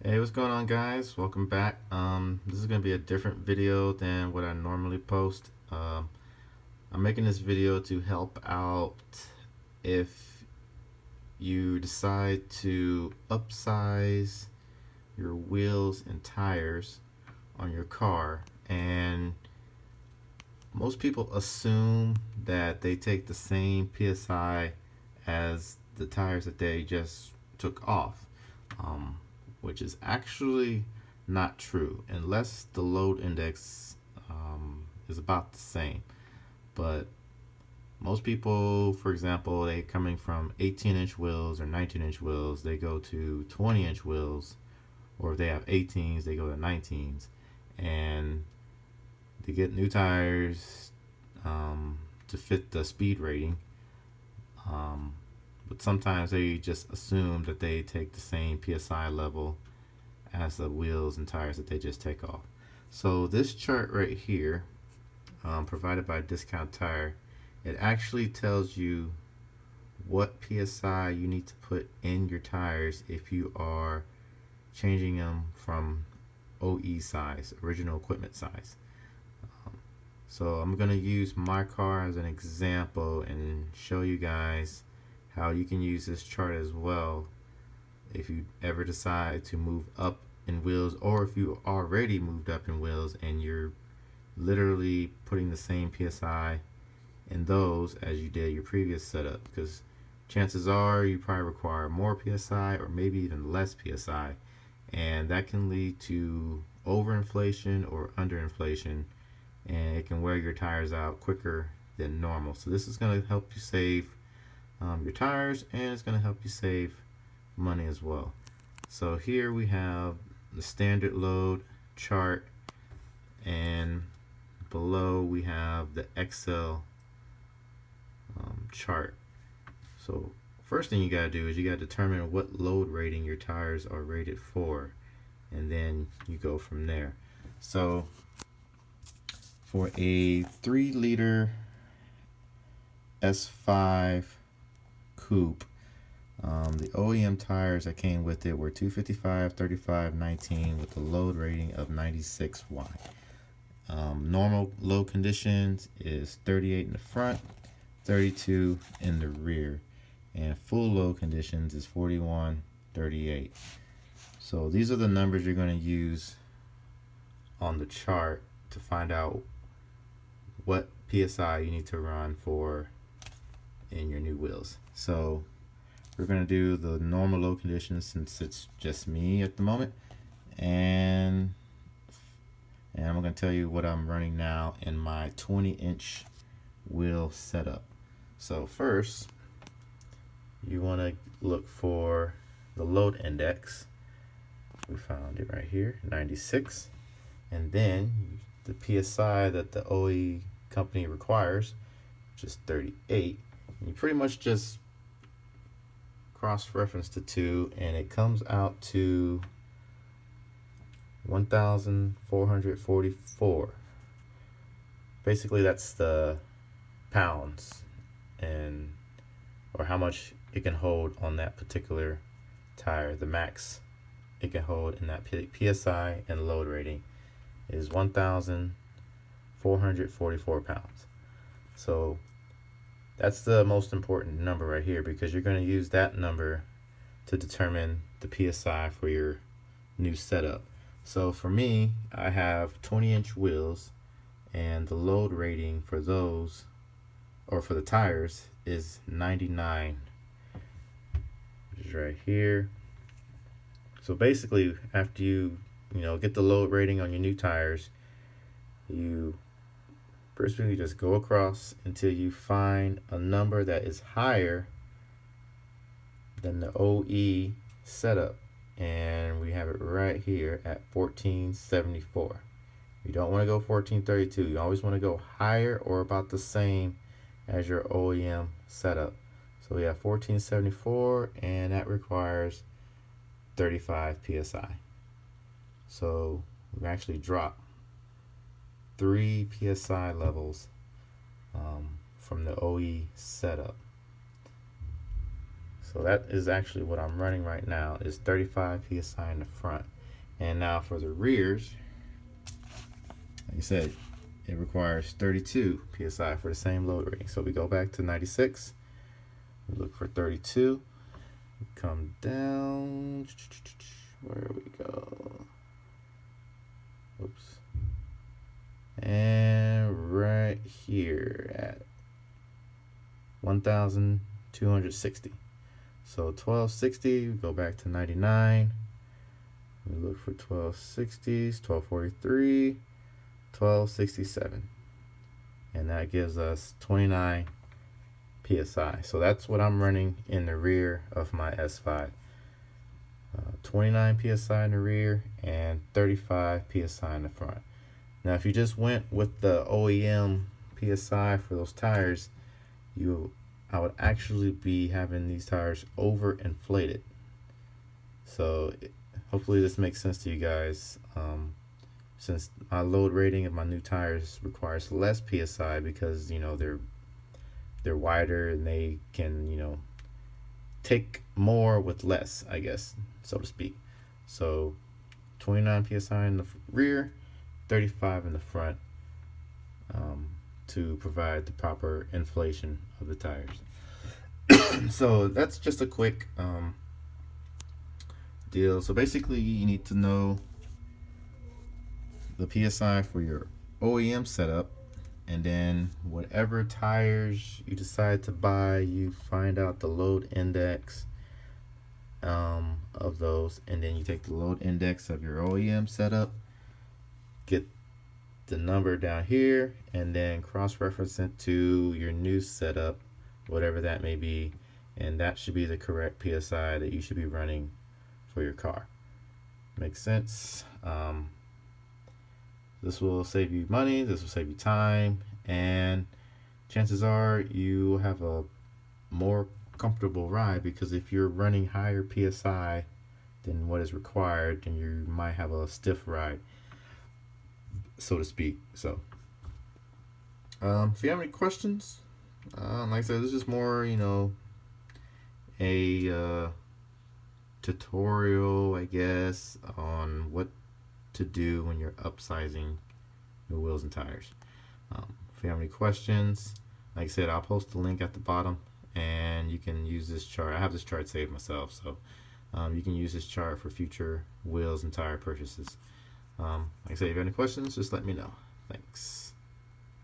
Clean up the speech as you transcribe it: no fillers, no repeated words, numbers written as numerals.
Hey, what's going on, guys? Welcome back. This is gonna be a different video than what I normally post. I'm making this video to help out if you decide to upsize your wheels and tires on your car, and most people assume that they take the same PSI as the tires that they just took off. Um, which is actually not true unless the load index is about the same. But most people, for example, they coming from 18-inch wheels or 19-inch wheels, they go to 20-inch wheels, or if they have 18s, they go to 19s, and they get new tires to fit the speed rating. Um, but sometimes they just assume that they take the same PSI level as the wheels and tires that they just take off. So this chart right here, provided by Discount Tire, it actually tells you what PSI you need to put in your tires if you are changing them from OE size, original equipment size. So I'm going to use my car as an example and show you guys how you can use this chart as well if you ever decide to move up in wheels, or if you already moved up in wheels and you're literally putting the same PSI in those as you did your previous setup, because chances are you probably require more PSI or maybe even less PSI, and that can lead to overinflation or underinflation, and it can wear your tires out quicker than normal. So this is going to help you save your tires, and it's going to help you save money as well. So here we have the standard load chart, and below we have the Excel chart. So first thing you got to do is you got to determine what load rating your tires are rated for, and then you go from there. So for a 3-liter S5 coupe, the OEM tires that came with it were 255, 35, 19 with a load rating of 96Y. Normal load conditions is 38 in the front, 32 in the rear, and full load conditions is 41, 38. So these are the numbers you're going to use on the chart to find out what PSI you need to run for in your new wheels. So we're going to do the normal load conditions since it's just me at the moment, and I'm going to tell you what I'm running now in my 20-inch wheel setup. So first, you want to look for the load index. We found it right here, 96, and then the PSI that the OE company requires, which is 38. And you pretty much just cross-reference the two, and it comes out to 1,444. Basically, that's the pounds, and or how much it can hold on that particular tire. The max it can hold in that PSI and load rating is 1,444 pounds. So that's the most important number right here, because you're going to use that number to determine the PSI for your new setup. So for me, I have 20-inch wheels, and the load rating for those, or for the tires, is 99, which is right here. So basically, after you get the load rating on your new tires, you first you just go across until you find a number that is higher than the OE setup, and we have it right here at 1474. You don't want to go 1432. You always want to go higher or about the same as your OEM setup. So we have 1474, and that requires 35 PSI. So we actually drop 3 PSI levels from the OE setup. So that is actually what I'm running right now, is 35 PSI in the front. And now for the rears, like I said, it requires 32 PSI for the same load rating. So we go back to 96, we look for 32, we come down, where we go, oops, and right here at 1,260. So 1260, we go back to 99, we look for 1260s, 1243, 1267, and that gives us 29 PSI. So that's what I'm running in the rear of my S5. 29 PSI in the rear and 35 PSI in the front. Now if you just went with the OEM PSI for those tires, I would actually be having these tires overinflated. So hopefully this makes sense to you guys. Since my load rating of my new tires requires less PSI because they're wider and they can take more with less, I guess, so to speak. So 29 PSI in the rear, 35 in the front, to provide the proper inflation of the tires. So that's just a quick deal. So basically you need to know the PSI for your OEM setup, and then whatever tires you decide to buy, you find out the load index of those, and then you take the load index of your OEM setup, get the number down here, and then cross-reference it to your new setup, whatever that may be, and that should be the correct PSI that you should be running for your car. Makes sense? This will save you money, this will save you time, and chances are you will have a more comfortable ride, because if you're running higher PSI than what is required, then you might have a stiff ride, so to speak. So if you have any questions, like I said, this is more a tutorial, I guess, on what to do when you're upsizing your wheels and tires. If you have any questions, like I said, I'll post the link at the bottom, and you can use this chart. I have this chart saved myself, so you can use this chart for future wheels and tire purchases. Like I said, if you have any questions, just let me know. Thanks.